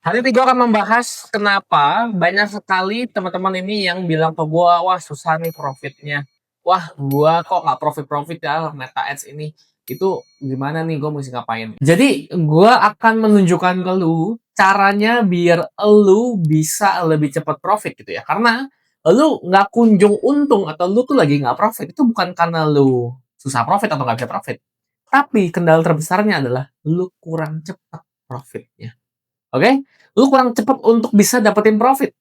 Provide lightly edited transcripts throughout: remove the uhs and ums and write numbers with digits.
Hari ini gue akan membahas kenapa banyak sekali teman-teman ini yang bilang ke gue, wah susah nih profitnya. Wah, gue kok nggak profit-profit ya Meta Ads ini. Itu gimana nih gue mesti ngapain? Jadi, gue akan menunjukkan ke lu caranya biar lu bisa lebih cepat profit gitu ya. Karena lu nggak kunjung untung atau lu tuh lagi nggak profit. Itu bukan karena lu susah profit atau nggak bisa profit. Tapi kendala terbesarnya adalah lu kurang cepat profitnya. Oke? Lu kurang cepat untuk bisa dapetin profit.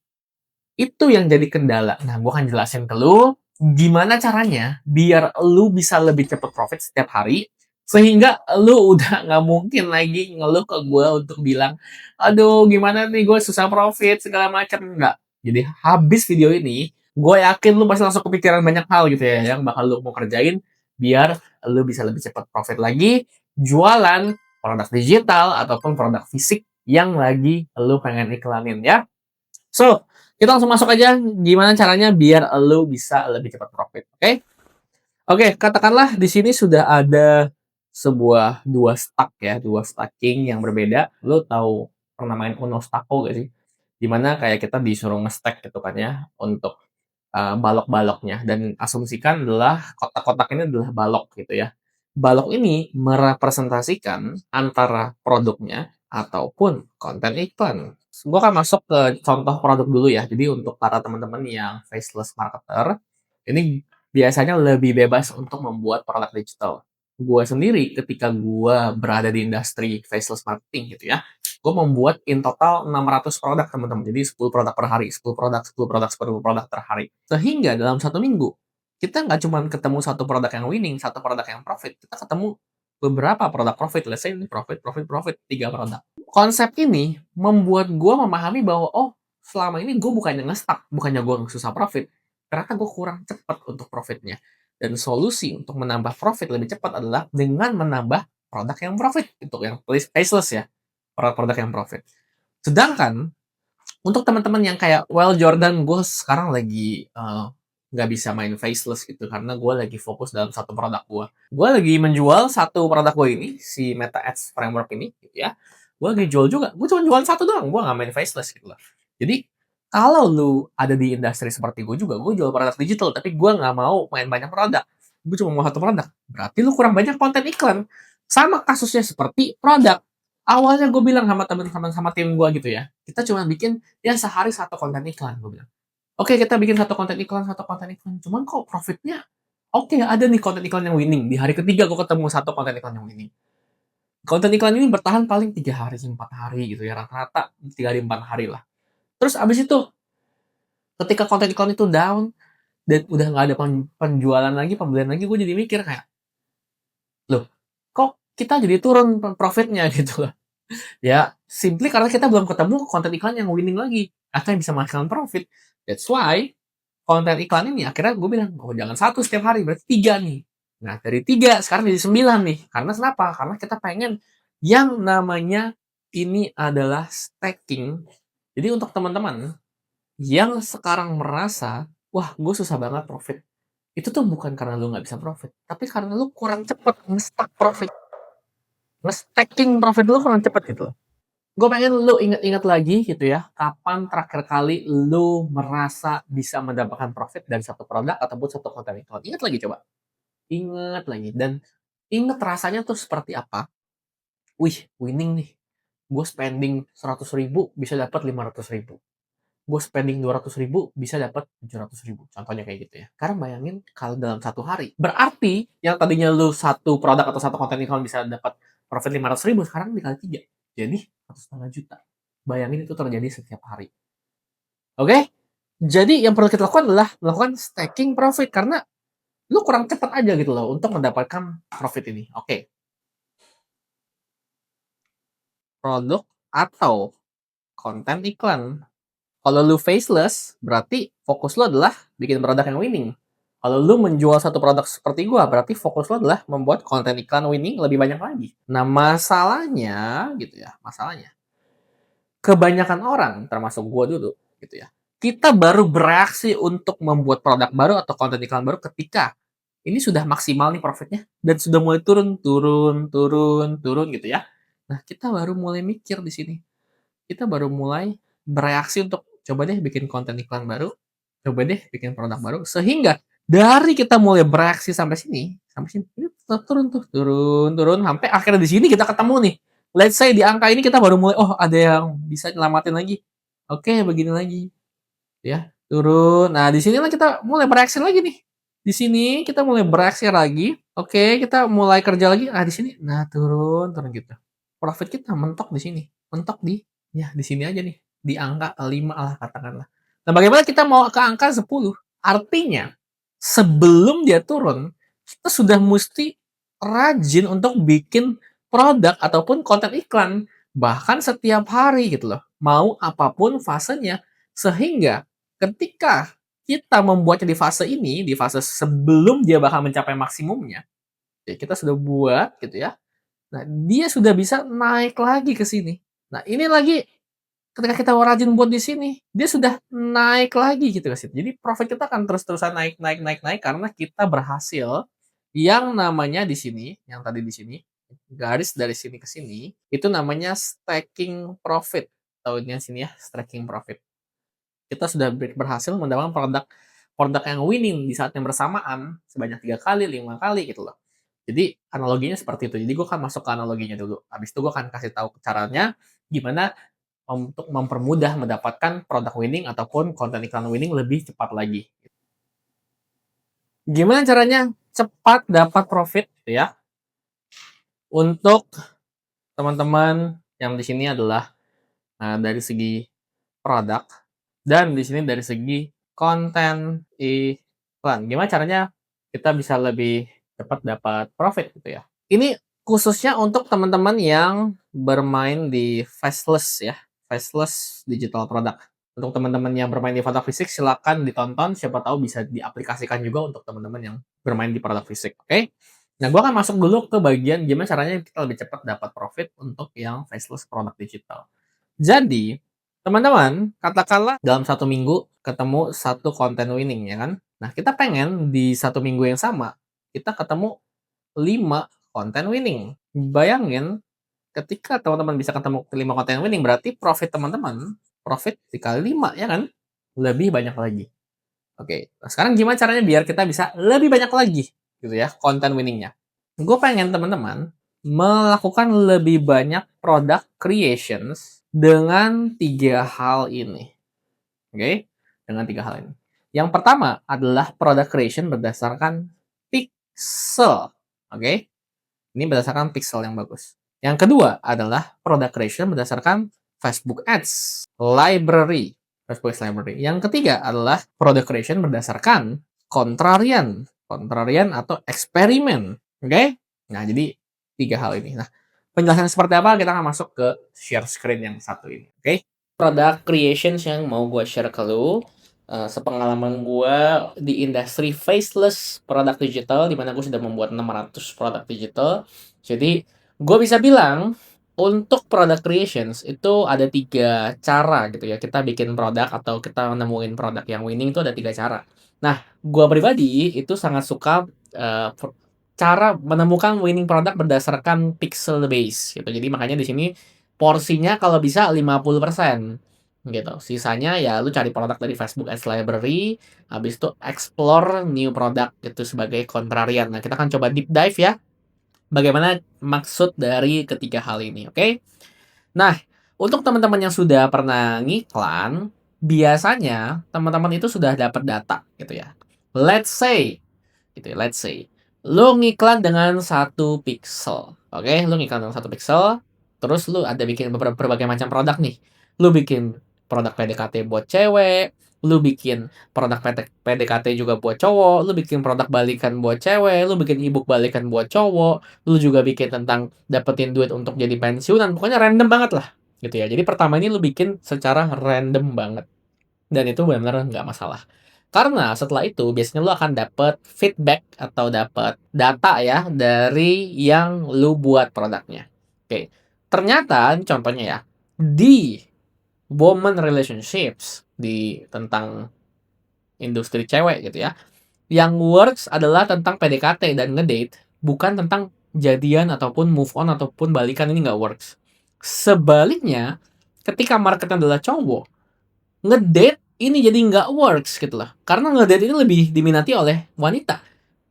Itu yang jadi kendala. Nah, gue akan jelasin ke lu gimana caranya biar lu bisa lebih cepat profit setiap hari sehingga lu udah nggak mungkin lagi ngeluh ke gue untuk bilang, aduh gimana nih gue susah profit segala macam. Enggak. Jadi habis video ini, gue yakin lu pasti langsung kepikiran banyak hal gitu ya yang bakal lu mau kerjain biar lu bisa lebih cepat profit lagi jualan produk digital ataupun produk fisik yang lagi lu pengen iklanin ya. So, kita langsung masuk aja gimana caranya biar lu bisa lebih cepat profit. Oke? Oke, katakanlah di sini sudah ada sebuah dua stack ya, dua stacking yang berbeda. Lu tahu pernah main Uno Stacko gak sih? Dimana kayak kita disuruh nge-stack gitu kan ya untuk balok-baloknya dan asumsikan adalah kotak-kotak ini adalah balok gitu ya. Balok ini merepresentasikan antara produknya ataupun konten iklan. Gue akan masuk ke contoh produk dulu ya. Jadi untuk para teman-teman yang faceless marketer, ini biasanya lebih bebas untuk membuat produk digital. Gue sendiri ketika gue berada di industri faceless marketing gitu ya, gue membuat in total 600 produk teman-teman. Jadi 10 produk per hari, 10 produk, 10 produk, 10 produk per hari. Sehingga dalam satu minggu, kita nggak cuma ketemu satu produk yang winning, satu produk yang profit. Kita ketemu beberapa produk profit. Let's say ini profit, profit, profit, 3 produk. Konsep ini membuat gue memahami bahwa, oh selama ini gue bukannya nge-stuck, bukannya gue susah profit. Ternyata gue kurang cepat untuk profitnya. Dan solusi untuk menambah profit lebih cepat adalah dengan menambah produk yang profit. Untuk yang faceless ya, produk-produk yang profit. Sedangkan untuk teman-teman yang kayak, well Jordan, gue sekarang lagi nggak bisa main faceless gitu karena gue lagi fokus dalam satu produk gue. Gue lagi menjual satu produk gue ini, si Meta Ads Framework ini, gitu ya. Gue lagi jual juga. Gue cuma jual satu doang. Gue nggak main faceless gitu loh. Jadi kalau lu ada di industri seperti gue juga, gue jual produk digital, tapi gue nggak mau main banyak produk. Gue cuma mau satu produk. Berarti lu kurang banyak konten iklan. Sama kasusnya seperti produk. Awalnya gue bilang sama teman-teman sama tim gue gitu ya, kita cuma bikin ya sehari satu konten iklan, gue bilang. Oke, kita bikin satu konten iklan, satu konten iklan. Cuman kok profitnya oke, ada nih konten iklan yang winning. Di hari ketiga gue ketemu satu konten iklan yang winning. Konten iklan ini bertahan paling 3 hari, 4 hari gitu ya. Rata-rata 3 hari, 4 hari lah. Terus abis itu, ketika konten iklan itu down, dan udah nggak ada penjualan lagi, pembelian lagi, gue jadi mikir kayak, loh, kok kita jadi turun profitnya gitu loh. Ya, simply karena kita belum ketemu konten iklan yang winning lagi. Atau yang bisa menghasilkan profit. That's why konten iklan ini akhirnya gue bilang, oh jangan satu setiap hari, berarti 3 nih. Nah, dari 3 sekarang jadi 9 nih. Karena kenapa? Karena kita pengen yang namanya ini adalah stacking. Jadi untuk teman-teman yang sekarang merasa, wah gue susah banget profit. Itu tuh bukan karena lu nggak bisa profit, tapi karena lu kurang cepet nge-stack profit. Nge-stacking profit lu kurang cepet gitu loh. Gue pengen lu inget-inget lagi gitu ya, kapan terakhir kali lu merasa bisa mendapatkan profit dari satu produk ataupun satu konten iklan. Ingat lagi coba. Ingat lagi. Dan inget rasanya tuh seperti apa. Wih, winning nih. Gue spending 100.000 bisa dapat 500.000. Gue spending 200.000 bisa dapat 700.000. Contohnya kayak gitu ya. Sekarang bayangin kalau dalam satu hari. Berarti yang tadinya lu satu produk atau satu konten iklan bisa dapat profit 500.000, sekarang dikali 3. Jadi 1,5 juta. Bayangin itu terjadi setiap hari. Oke? Jadi yang perlu kita lakukan adalah melakukan stacking profit. Karena lu kurang cepat aja gitu loh untuk mendapatkan profit ini. Oke. Produk atau konten iklan. Kalau lu faceless, berarti fokus lu adalah bikin produk yang winning. Kalau lu menjual satu produk seperti gua, berarti fokus lu adalah membuat konten iklan winning lebih banyak lagi. Nah, masalahnya gitu ya, masalahnya. Kebanyakan orang, termasuk gua dulu gitu ya. Kita baru bereaksi untuk membuat produk baru atau konten iklan baru ketika ini sudah maksimal nih profitnya dan sudah mulai turun, turun, turun, turun gitu ya. Nah, kita baru mulai mikir di sini. kita baru mulai bereaksi untuk coba deh bikin konten iklan baru, coba deh bikin produk baru, sehingga dari kita mulai bereaksi sampai sini, ini turun tuh, turun, turun, sampai akhirnya di sini kita ketemu nih. Let's say di angka ini kita baru mulai, oh ada yang bisa nyelamatin lagi. Oke, begini lagi, ya turun. Nah di sinilah kita mulai bereaksi lagi nih. Di sini kita mulai bereaksi lagi. Oke, kita mulai kerja lagi. Ah di sini, nah turun, turun gitu. Profit kita mentok di sini, mentok di sini aja nih, di angka 5 lah katakanlah. Nah, bagaimana kita mau ke angka 10? Artinya, sebelum dia turun, kita sudah mesti rajin untuk bikin produk ataupun konten iklan. Bahkan setiap hari gitu loh. Mau apapun fasenya. Sehingga ketika kita membuatnya di fase ini, di fase sebelum dia bakal mencapai maksimumnya, ya kita sudah buat gitu ya. Nah, dia sudah bisa naik lagi ke sini. Nah, ini lagi ketika kita rajin buat di sini, dia sudah naik lagi gitu guys. Jadi profit kita akan terus-terusan naik, naik, naik, naik karena kita berhasil yang namanya di sini, yang tadi di sini, garis dari sini ke sini, itu namanya stacking profit. Tahunya sini ya, stacking profit. Kita sudah berhasil mendapatkan produk produk yang winning di saat yang bersamaan sebanyak 3 kali, 5 kali gitu loh. Jadi analoginya seperti itu. Jadi gue akan masuk ke analoginya dulu. Habis itu gue akan kasih tahu caranya gimana untuk mempermudah mendapatkan produk winning ataupun konten iklan winning lebih cepat lagi. Gimana caranya cepat dapat profit ya? Untuk teman-teman yang di sini adalah dari segi produk dan di sini dari segi konten iklan. Gimana caranya kita bisa lebih cepat dapat profit gitu ya? Ini khususnya untuk teman-teman yang bermain di faceless ya, faceless digital product. Untuk teman-teman yang bermain di produk fisik silakan ditonton, siapa tahu bisa diaplikasikan juga untuk teman-teman yang bermain di produk fisik, oke? Nah, gue akan masuk dulu ke bagian gimana caranya kita lebih cepat dapat profit untuk yang faceless produk digital. Jadi, teman-teman, katakanlah dalam 1 minggu ketemu satu konten winning ya kan? Nah, kita pengen di 1 minggu yang sama kita ketemu 5 konten winning. Bayangin ketika teman-teman bisa ketemu 5 konten winning berarti profit teman-teman, profit dikali 5 ya kan? Lebih banyak lagi. Oke, nah sekarang gimana caranya biar kita bisa lebih banyak lagi gitu ya konten winningnya. Gue pengen teman-teman melakukan lebih banyak product creations dengan 3 hal ini. Oke, dengan 3 hal ini. Yang pertama adalah product creation berdasarkan pixel. Oke, ini berdasarkan pixel yang bagus. Yang kedua adalah product creation berdasarkan Facebook Ads library. Facebook Ads library. Yang ketiga adalah product creation berdasarkan contrarian. Contrarian atau eksperimen. Oke? Nah, jadi 3 hal ini. Nah, penjelasan seperti apa kita akan masuk ke share screen yang satu ini. Oke? Product creations yang mau gue share ke lu sepengalaman gue di industri faceless produk digital di mana gue sudah membuat 600 produk digital. Jadi gue bisa bilang untuk product creations itu ada 3 cara gitu ya. Kita bikin produk atau kita nemuin produk yang winning itu ada 3 cara. Nah, gue pribadi itu sangat suka cara menemukan winning product berdasarkan pixel base gitu. Jadi makanya di sini porsinya kalau bisa 50%. Gitu. Sisanya ya lu cari produk dari Facebook Ads Library, habis itu explore new product itu sebagai kontrarian. Nah, kita akan coba deep dive ya. Bagaimana maksud dari ketiga hal ini, oke? Nah, untuk teman-teman yang sudah pernah ngiklan, biasanya teman-teman itu sudah dapat data gitu ya. Let's say gitu ya, let's say lu ngiklan dengan 1 pixel. Oke, lu ngiklan dengan 1 pixel, terus lu ada bikin berbagai macam produk nih. Lu bikin produk PDKT buat cewek, lu bikin produk PDKT juga buat cowok, lu bikin produk balikan buat cewek, lu bikin ebook balikan buat cowok, lu juga bikin tentang dapetin duit untuk jadi pensiunan, pokoknya random banget lah gitu ya. Jadi pertama ini lu bikin secara random banget dan itu benar-benar nggak masalah. Karena setelah itu biasanya lu akan dapat feedback atau dapat data ya dari yang lu buat produknya. Oke. Ternyata contohnya ya di woman relationships di tentang industri cewek gitu ya. Yang works adalah tentang PDKT dan ngedate, bukan tentang jadian ataupun move on ataupun balikan, ini nggak works. Sebaliknya, ketika marketnya adalah cowok, ngedate ini jadi nggak works gitu loh. Karena ngedate ini lebih diminati oleh wanita.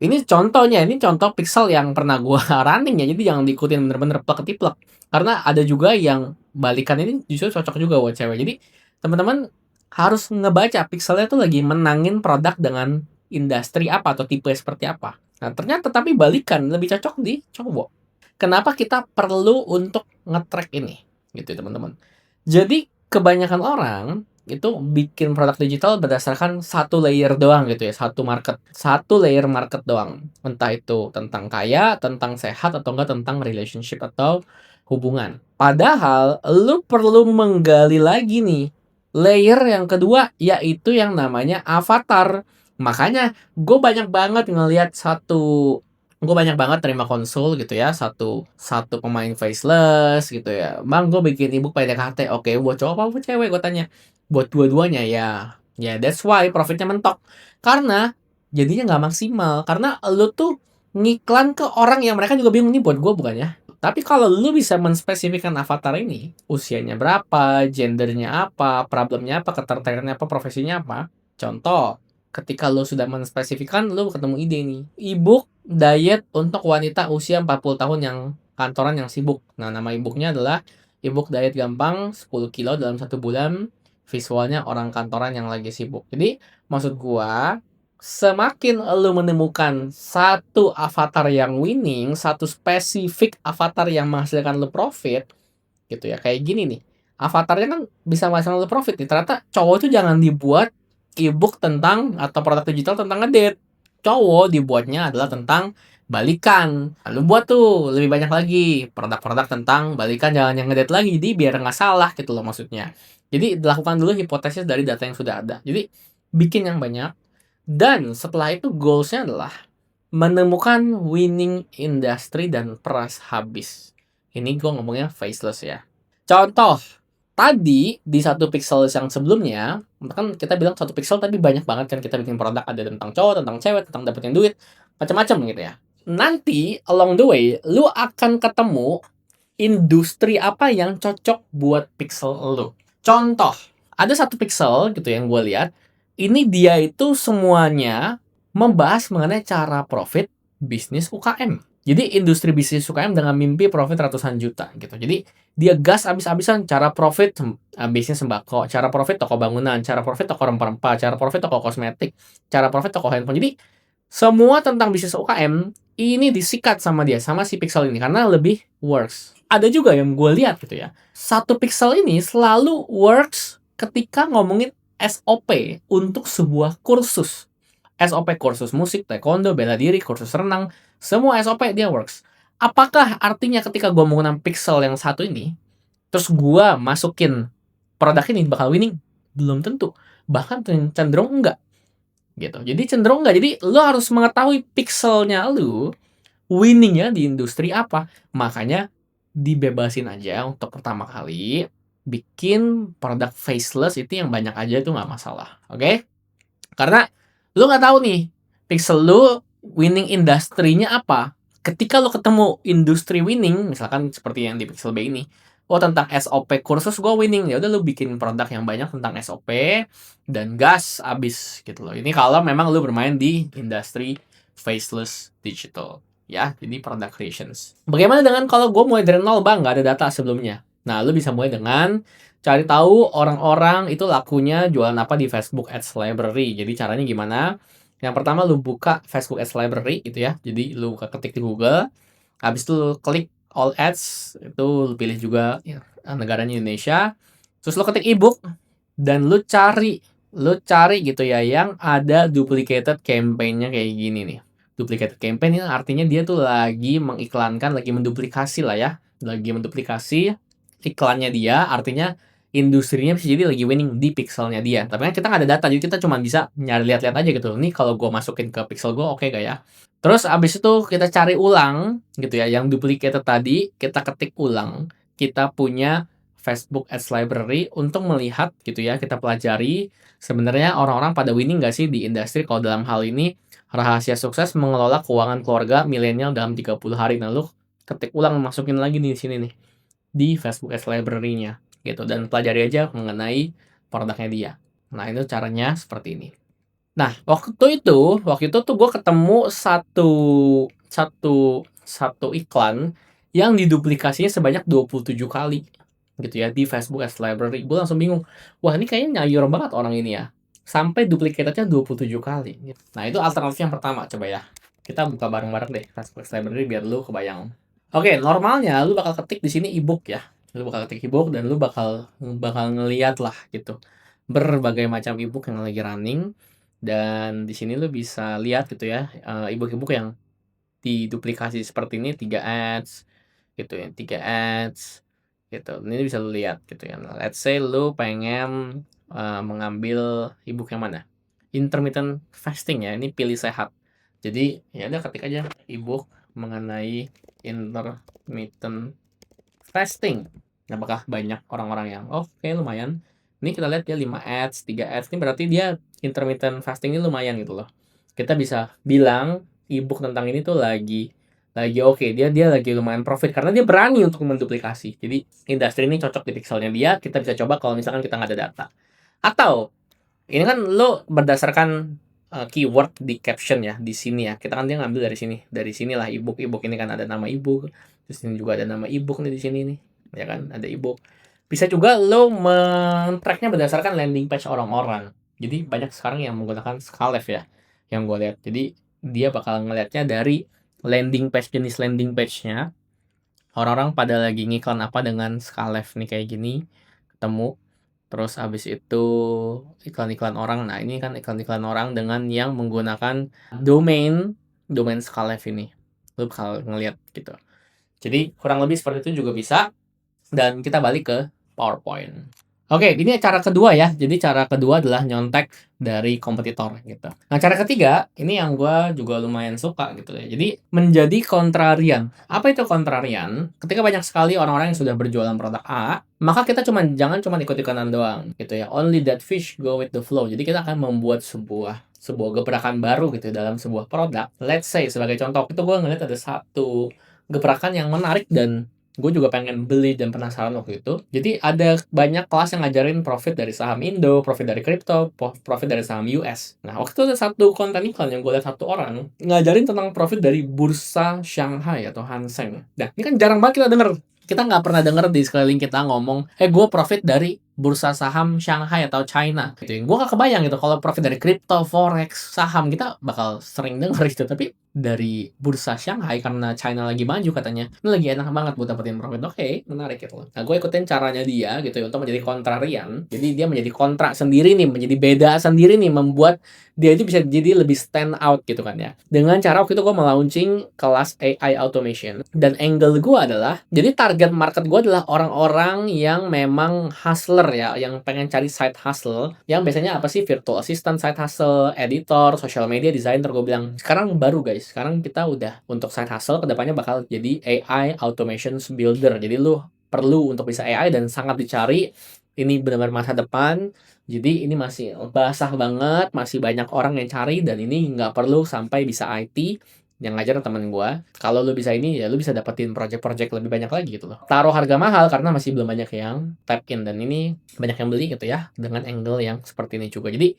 Ini contohnya, ini contoh pixel yang pernah gua running ya. Jadi jangan diikutin bener-bener plek ketiplek. Karena ada juga yang balikan ini justru cocok juga buat cewek. Jadi teman-teman harus ngebaca pixelnya tuh lagi menangin produk dengan industri apa atau tipe seperti apa. Nah, ternyata tapi balikan lebih cocok di cowok. Kenapa kita perlu untuk nge-track ini? Gitu ya, teman-teman. Jadi kebanyakan orang itu bikin produk digital berdasarkan satu layer doang gitu ya, satu layer market doang. Entah itu tentang kaya, tentang sehat, atau enggak tentang relationship atau hubungan. Padahal lu perlu menggali lagi nih layer yang kedua, yaitu yang namanya avatar. Makanya gue banyak banget terima konsul gitu ya, satu satu pemain faceless gitu ya, bang gue bikin ebook PDKT, oke buat cowok apa buat cewek, gue tanya. Buat dua-duanya ya. Ya that's why profitnya mentok. Karena jadinya nggak maksimal. Karena lu tuh ngiklan ke orang yang mereka juga bingung, nih buat gue bukan ya. Tapi kalau lu bisa menspesifikkan avatar ini, usianya berapa, gendernya apa, problemnya apa, ketertarikannya apa, profesinya apa. Contoh, ketika lu sudah menspesifikkan, lu ketemu ide nih. Ebook diet untuk wanita usia 40 tahun yang kantoran yang sibuk. Nah, nama ebooknya adalah ebook diet gampang 10 kilo dalam 1 bulan, visualnya orang kantoran yang lagi sibuk. Jadi maksud gua, semakin lu menemukan satu avatar yang winning, satu spesifik avatar yang menghasilkan lu profit, gitu ya. Kayak gini nih, avatarnya kan bisa menghasilkan lu profit nih. Ternyata cowok itu jangan dibuat ebook tentang atau produk digital tentang ngedate. Cowok dibuatnya adalah tentang balikan. Lalu buat tuh lebih banyak lagi produk-produk tentang balikan, jangan yang ngedate lagi. Jadi biar nggak salah gitu loh maksudnya. Jadi lakukan dulu hipotesis dari data yang sudah ada. Jadi bikin yang banyak, dan setelah itu goalsnya adalah menemukan winning industry dan price habis. Ini gue ngomongnya faceless ya. Contoh, tadi di satu pixel yang sebelumnya, kan kita bilang satu pixel tapi banyak banget kan kita bikin produk, ada tentang cowok, tentang cewek, tentang dapetin duit, macam-macam gitu ya. Nanti along the way, lu akan ketemu industri apa yang cocok buat pixel lu. Contoh, ada satu pixel gitu yang gue lihat, ini dia itu semuanya membahas mengenai cara profit bisnis UKM. Jadi industri bisnis UKM dengan mimpi profit ratusan juta gitu. Jadi dia gas abis-abisan cara profit bisnis sembako, cara profit toko bangunan, cara profit toko rempah-rempah, cara profit toko kosmetik, cara profit toko handphone. Jadi semua tentang bisnis UKM ini disikat sama dia, sama si pixel ini karena lebih works. Ada juga yang gue lihat gitu ya, satu pixel ini selalu works ketika ngomongin SOP untuk sebuah kursus. SOP kursus musik, taekwondo, bela diri, kursus renang, semua SOP dia works. Apakah artinya ketika gue menggunakan pixel yang satu ini, terus gue masukin produk ini bakal winning? Belum tentu. Bahkan cenderung enggak. Gitu. Jadi cenderung enggak. Jadi lo harus mengetahui pixelnya lo winningnya di industri apa. Makanya dibebasin aja untuk pertama kali bikin produk faceless itu yang banyak aja itu nggak masalah. Oke? Karena lu nggak tahu nih pixel lu winning industrinya apa. Ketika lu ketemu industri winning, misalkan seperti yang di Pixel B ini, oh tentang SOP kursus gue winning, ya udah lu bikin produk yang banyak tentang SOP dan gas abis gitu loh. Ini kalau memang lu bermain di industri faceless digital ya, jadi product creations. Bagaimana dengan kalau gue mulai dari nol bang, nggak ada data sebelumnya? Nah, lu bisa mulai dengan cari tahu orang-orang itu lakunya jualan apa di Facebook Ads Library. Jadi caranya gimana? Yang pertama lu buka Facebook Ads Library gitu ya. Jadi lu ketik di Google, habis itu lu klik all ads, itu lu pilih juga ya, negaranya Indonesia. Terus lu ketik ebook dan lu cari gitu ya yang ada duplicated campaign-nya kayak gini nih. Duplicated campaign ini artinya dia tuh lagi mengiklankan, lagi menduplikasi lah ya. Lagi menduplikasi iklannya dia, artinya industrinya bisa jadi lagi winning di pixelnya dia. Tapi kan kita nggak ada data, jadi kita cuma bisa nyari lihat-lihat aja gitu. Nih kalau gue masukin ke pixel gue oke gak ya? Terus abis itu kita cari ulang gitu ya, yang duplicated tadi kita ketik ulang. Kita punya Facebook Ads Library untuk melihat gitu ya, kita pelajari sebenarnya orang-orang pada winning nggak sih di industri. Kalau dalam hal ini rahasia sukses mengelola keuangan keluarga milenial dalam 30 hari. Nah lu ketik ulang, masukin lagi di sini nih di Facebook Ads Library-nya. gitu, dan pelajari aja mengenai produknya dia. Nah, itu caranya seperti ini. Nah, waktu itu tuh gue ketemu satu satu satu iklan yang diduplikasinya sebanyak 27 kali gitu ya di Facebook Ads Library. Gue langsung bingung. Wah, ini kayaknya nyayur banget orang ini ya. Sampai duplikatnya 27 kali. Nah, itu alternatif yang pertama, coba ya. Kita buka bareng-bareng deh Facebook Ads Library biar lu kebayang. Oke, normalnya lu bakal ketik di sini ebook ya. Lu bakal ketik ebook dan lu bakal bakal ngeliat lah gitu berbagai macam ebook yang lagi running, dan di sini lu bisa lihat gitu ya, ebook-ebook yang diduplikasi seperti ini 3 ads gitu ya, 3 ads gitu. Ini bisa lu lihat gitu ya. Nah, let's say lu pengen mengambil ebook yang mana? Intermittent fasting ya, ini pilih sehat. Jadi ya udah ketik aja ebook mengenai intermittent fasting. Apakah banyak orang-orang yang oke, lumayan. Ini kita lihat dia 5 ads, 3 ads. Ini berarti dia intermittent fasting ini lumayan gitu loh. Kita bisa bilang ebook tentang ini tuh lagi oke, dia lagi lumayan profit karena dia berani untuk menduplikasi. Jadi industri ini cocok di pixelnya dia, kita bisa coba kalau misalkan kita nggak ada data. Atau ini kan lo berdasarkan keyword di caption ya, di sini ya. Kita kan dia ngambil dari sini. Dari sinilah ebook ini kan ada nama ebook. Terus ini juga ada nama ebook nih di sini nih. Ya kan, ada ebook. Bisa juga lo men-tracknya berdasarkan landing page orang-orang. Jadi banyak sekarang yang menggunakan Skalef ya, yang gue lihat. Jadi dia bakal ngelihatnya dari landing page, jenis landing page-nya. Orang-orang pada lagi ngiklan apa dengan Skalef nih kayak gini. Ketemu. Terus habis itu iklan-iklan orang. Nah, ini kan iklan-iklan orang dengan yang menggunakan domain Skalef ini. Lu bakal ngeliat gitu. Jadi kurang lebih seperti itu juga bisa. Dan kita balik ke PowerPoint. Oke, ini cara kedua ya. Jadi cara kedua adalah nyontek dari kompetitor gitu. Nah, cara ketiga, ini yang gue juga lumayan suka gitu ya. Jadi menjadi kontrarian. Apa itu kontrarian? Ketika banyak sekali orang-orang yang sudah berjualan produk A, maka kita jangan cuma ikut-ikutan doang gitu ya. Only that fish go with the flow. Jadi kita akan membuat sebuah gebrakan baru gitu dalam sebuah produk. Let's say sebagai contoh, itu gue ngeliat ada satu gebrakan yang menarik dan gue juga pengen beli dan penasaran waktu itu. Jadi ada banyak kelas yang ngajarin profit dari saham Indo, profit dari kripto, profit dari saham US. Nah, waktu itu ada satu konten iklan yang gue lihat satu orang ngajarin tentang profit dari bursa Shanghai atau Hang Seng. Nah, ini kan jarang banget kita denger. Kita nggak pernah denger di sekeliling kita ngomong, gue profit dari bursa saham Shanghai atau China gitu. Gue gak kebayang gitu kalau profit dari kripto, forex, saham kita bakal sering denger gitu. Tapi dari bursa Shanghai karena China lagi maju katanya, ini lagi enak banget buat dapetin profit. Oke, menarik gitu. Nah, gue ikutin caranya dia gitu ya untuk menjadi kontrarian. Jadi dia menjadi kontra sendiri nih, menjadi beda sendiri nih, membuat dia itu bisa jadi lebih stand out gitu kan ya. Dengan cara waktu itu gue melaunching kelas AI automation. Dan angle gue adalah, jadi target market gue adalah orang-orang yang memang hustler ya, yang pengen cari side hustle, yang biasanya apa sih, virtual assistant side hustle, editor, social media designer. Gue bilang, sekarang baru guys, sekarang kita udah untuk side hustle, kedepannya bakal jadi AI automation builder. Jadi lu perlu untuk bisa AI dan sangat dicari, ini benar-benar masa depan. Jadi ini masih basah banget, masih banyak orang yang cari, dan ini nggak perlu sampai bisa IT. Yang ngajar temen gue, kalau lu bisa ini ya lu bisa dapetin project-project lebih banyak lagi gitu loh. Taruh harga mahal karena masih belum banyak yang tap in, dan ini banyak yang beli gitu ya, dengan angle yang seperti ini juga. Jadi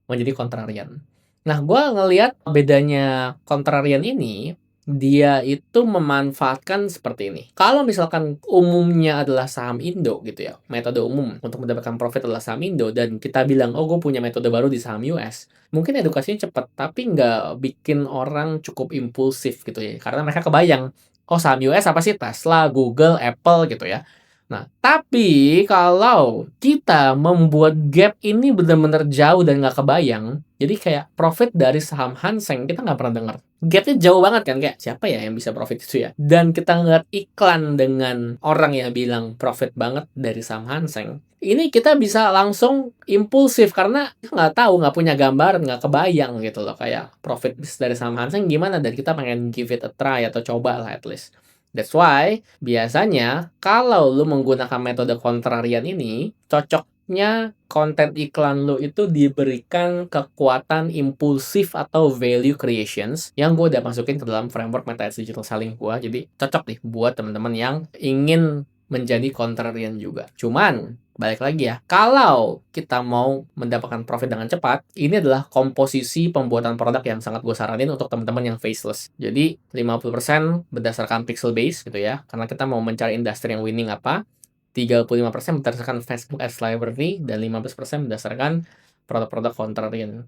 menjadi kontrarian. Nah, gue ngelihat bedanya kontrarian ini, dia itu memanfaatkan seperti ini. Kalau misalkan umumnya adalah saham Indo gitu ya, metode umum untuk mendapatkan profit adalah saham Indo, dan kita bilang, oh gue punya metode baru di saham US, mungkin edukasinya cepat, tapi nggak bikin orang cukup impulsif gitu ya. Karena mereka kebayang, oh saham US apa sih? Tesla, Google, Apple gitu ya. Nah, tapi kalau kita membuat gap ini benar-benar jauh dan nggak kebayang, jadi kayak profit dari saham Hang Seng kita nggak pernah dengar. Gapnya jauh banget kan, kayak siapa ya yang bisa profit itu ya? Dan kita ngeliat iklan dengan orang yang bilang profit banget dari saham Hang Seng. Ini kita bisa langsung impulsif karena kita nggak tahu, nggak punya gambaran, nggak kebayang gitu loh, kayak profit dari saham Hang Seng gimana, dan kita pengen give it a try atau coba lah at least. That's why, biasanya kalau lu menggunakan metode kontrarian ini, cocoknya konten iklan lu itu diberikan kekuatan impulsif atau value creations yang gue udah masukin ke dalam framework Meta Ads Digital Selling gue. Jadi cocok nih buat teman-teman yang ingin menjadi contrarian juga. Cuman balik lagi ya, kalau kita mau mendapatkan profit dengan cepat, ini adalah komposisi pembuatan produk yang sangat gue saranin untuk teman-teman yang faceless. Jadi 50% berdasarkan pixel base gitu ya, karena kita mau mencari industri yang winning apa. 35% berdasarkan Facebook Ads Library dan 15% berdasarkan produk-produk contrarian.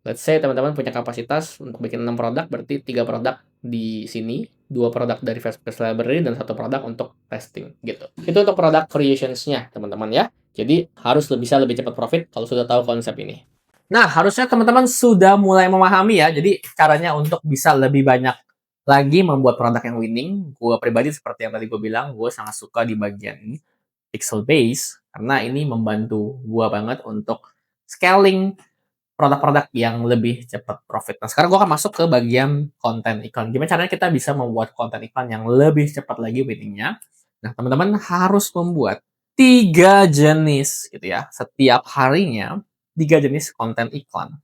Let's say teman-teman punya kapasitas untuk bikin 6 produk, berarti 3 produk di sini, 2 produk dari Facebook Ads Library, dan 1 produk untuk testing, gitu. Itu untuk produk creationsnya, teman-teman ya. Jadi, harus bisa lebih cepat profit kalau sudah tahu konsep ini. Nah, harusnya teman-teman sudah mulai memahami ya, jadi caranya untuk bisa lebih banyak lagi membuat produk yang winning. Gue pribadi seperti yang tadi gue bilang, gue sangat suka di bagian ini, pixel base, karena ini membantu gue banget untuk scaling produk-produk yang lebih cepat profit. Nah, sekarang gue akan masuk ke bagian konten iklan. Gimana caranya kita bisa membuat konten iklan yang lebih cepat lagi winningnya? Nah, teman-teman harus membuat 3 jenis gitu ya. Setiap harinya 3 jenis konten iklan.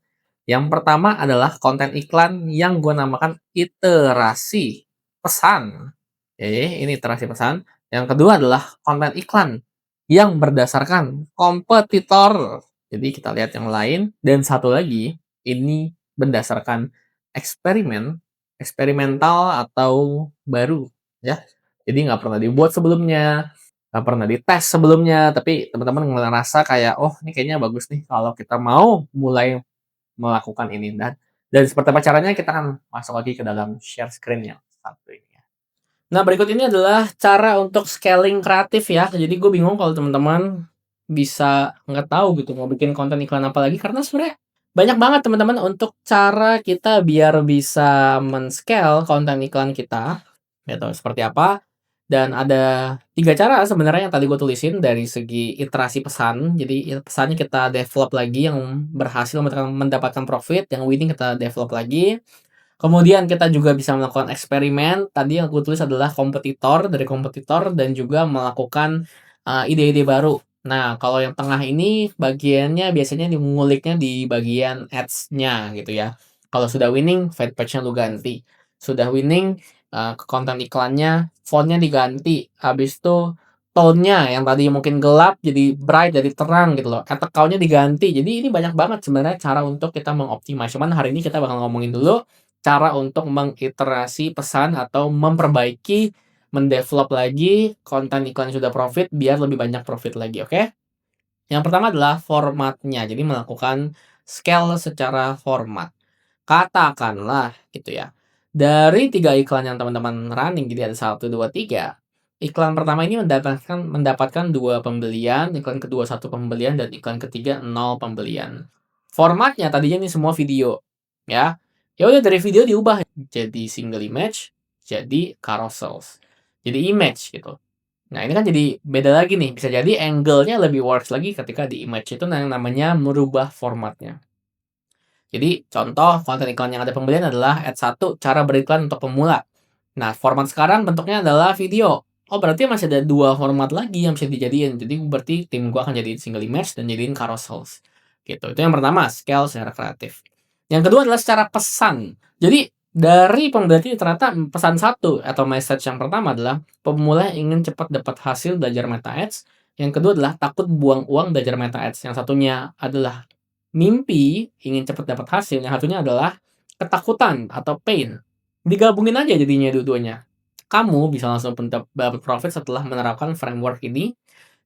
Yang pertama adalah konten iklan yang gue namakan iterasi pesan. Oke, ini iterasi pesan. Yang kedua adalah konten iklan yang berdasarkan kompetitor. Jadi kita lihat yang lain. Dan satu lagi, ini berdasarkan eksperimental atau baru. Ya, jadi nggak pernah dibuat sebelumnya, nggak pernah dites sebelumnya, tapi teman-teman ngerasa kayak, oh ini kayaknya bagus nih kalau kita mau mulai melakukan ini. Dan seperti apa caranya, kita akan masuk lagi ke dalam share screen yang satu ini. Nah, berikut ini adalah cara untuk scaling kreatif ya. Jadi gue bingung kalau teman-teman bisa nggak tahu gitu mau bikin konten iklan apa lagi, karena sebenarnya banyak banget teman-teman untuk cara kita biar bisa men-scale konten iklan kita. Gitu, seperti apa? Dan ada 3 cara sebenarnya yang tadi gue tulisin dari segi iterasi pesan. Jadi pesannya kita develop lagi yang berhasil mendapatkan profit, yang winning kita develop lagi. Kemudian kita juga bisa melakukan eksperimen. Tadi yang aku tulis adalah kompetitor, dari kompetitor, dan juga melakukan ide-ide baru. Nah, kalau yang tengah ini bagiannya biasanya nguliknya di bagian ads-nya gitu ya. Kalau sudah winning, fan page-nya lu ganti. Sudah winning, konten iklannya, font-nya diganti. Habis itu tone-nya yang tadi mungkin gelap jadi bright, jadi terang gitu loh. Kata kau-nya diganti. Jadi ini banyak banget sebenarnya cara untuk kita mengoptimize. Cuman hari ini kita bakal ngomongin dulu cara untuk mengiterasi pesan atau memperbaiki, mendevelop lagi konten iklan yang sudah profit biar lebih banyak profit lagi, oke? Yang pertama adalah formatnya. Jadi melakukan scale secara format. Katakanlah gitu ya. Dari 3 iklan yang teman-teman running, jadi ada 1, 2, 3. Iklan pertama ini mendapatkan 2 pembelian, iklan kedua 1 pembelian, dan iklan ketiga 0 pembelian. Formatnya tadinya ini semua video, ya. Ya udah dari video diubah jadi single image, jadi carousels. Jadi image gitu. Nah, ini kan jadi beda lagi nih. Bisa jadi angle-nya lebih works lagi ketika di image itu yang namanya merubah formatnya. Jadi contoh konten iklan yang ada pembelian adalah Ads 1, cara beriklan untuk pemula. Nah, format sekarang bentuknya adalah video. Oh, berarti masih ada 2 format lagi yang bisa dijadiin. Jadi berarti tim gua akan jadiin single image dan jadiin carousels. Gitu. Itu yang pertama, scale secara kreatif. Yang kedua adalah secara pesan. Jadi dari pembelian ini ternyata pesan satu atau message yang pertama adalah pemula ingin cepat dapat hasil belajar Meta Ads. Yang kedua adalah takut buang uang belajar Meta Ads. Yang satunya adalah mimpi ingin cepat dapat hasil, yang satunya adalah ketakutan atau pain. Digabungin aja jadinya dua-duanya. Kamu bisa langsung dapat profit setelah menerapkan framework ini.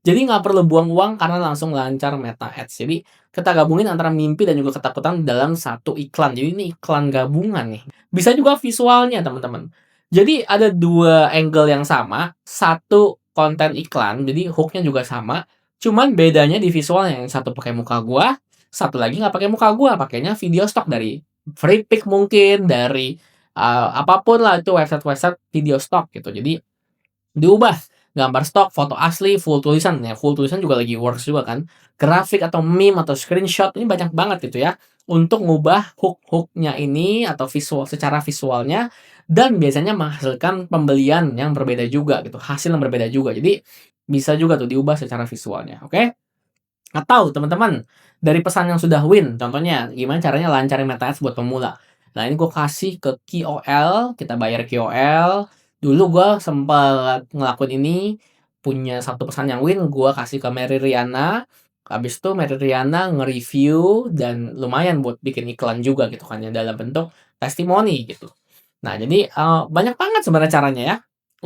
Jadi nggak perlu buang uang karena langsung lancar Meta Ads. Jadi kita gabungin antara mimpi dan juga ketakutan dalam satu iklan. Jadi ini iklan gabungan nih. Bisa juga visualnya teman-teman. Jadi ada 2 angle yang sama, satu konten iklan, jadi hooknya juga sama. Cuman bedanya di visualnya, yang satu pakai muka gua, satu lagi nggak pakai muka gua, pakainya video stock dari free pick mungkin, dari apapun lah itu website-website video stock gitu. Jadi diubah gambar stok, foto asli, full tulisan. Ya, full tulisan juga lagi works juga kan. Grafik atau meme atau screenshot ini banyak banget gitu ya. Untuk ngubah hook-hooknya ini atau visual secara visualnya, dan biasanya menghasilkan pembelian yang berbeda juga gitu, hasil yang berbeda juga. Jadi bisa juga tuh diubah secara visualnya, oke? Atau teman-teman dari pesan yang sudah win, contohnya gimana caranya lancarin Meta Ads buat pemula. Nah, ini gue kasih ke KOL, kita bayar KOL. Dulu gue sempat ngelakuin ini, punya satu pesan yang win, gue kasih ke Mary Riana. Habis itu Mary Riana nge-review dan lumayan buat bikin iklan juga gitu kan ya dalam bentuk testimoni gitu. Nah, jadi banyak banget sebenarnya caranya ya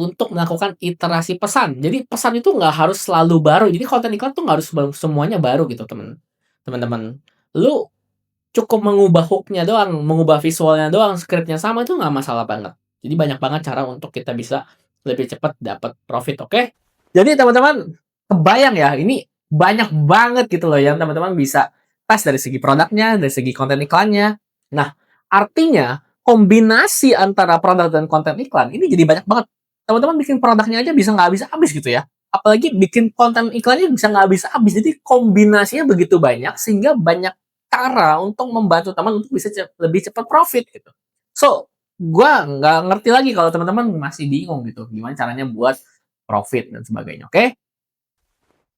untuk melakukan iterasi pesan. Jadi pesan itu nggak harus selalu baru. Jadi konten iklan tuh nggak harus semuanya baru gitu teman-teman. Lu cukup mengubah hook-nya doang, mengubah visualnya doang, skripnya sama itu nggak masalah banget. Jadi banyak banget cara untuk kita bisa lebih cepat dapat profit, oke? Jadi teman-teman, kebayang ya, ini banyak banget gitu loh yang teman-teman bisa tes dari segi produknya, dari segi konten iklannya. Nah, artinya kombinasi antara produk dan konten iklan ini jadi banyak banget. Teman-teman bikin produknya aja bisa nggak habis-habis gitu ya. Apalagi bikin konten iklannya bisa nggak habis-habis. Jadi kombinasinya begitu banyak sehingga banyak cara untuk membantu teman untuk bisa lebih cepat profit gitu. So, gua nggak ngerti lagi kalau teman-teman masih bingung gitu gimana caranya buat profit dan sebagainya. Oke?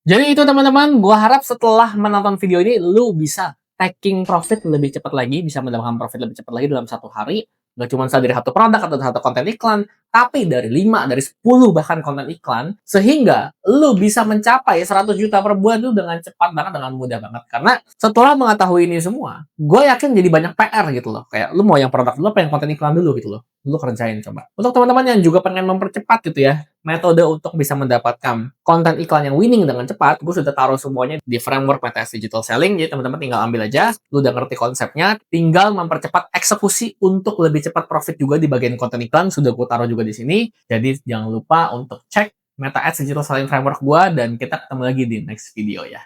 Jadi itu teman-teman, gua harap setelah menonton video ini lu bisa taking profit lebih cepat lagi, bisa mendapatkan profit lebih cepat lagi dalam satu hari. Gak cuma dari satu produk atau satu konten iklan, tapi dari 5, dari 10 bahkan konten iklan, sehingga lu bisa mencapai 100 juta per bulan itu dengan cepat banget, dengan mudah banget. Karena setelah mengetahui ini semua, gue yakin jadi banyak PR gitu loh. Kayak lu mau yang produk dulu apa yang konten iklan dulu gitu loh. Lu kerjain coba. Untuk teman-teman yang juga pengen mempercepat gitu ya, metode untuk bisa mendapatkan konten iklan yang winning dengan cepat, gue sudah taruh semuanya di framework PTS Digital Selling. Jadi teman-teman tinggal ambil aja, lu udah ngerti konsepnya, tinggal mempercepat eksekusi untuk lebih cepat profit juga di bagian konten iklan, sudah gue taruh juga di sini. Jadi jangan lupa untuk cek Meta Ads Digital Selling Framework gue, dan kita ketemu lagi di next video ya.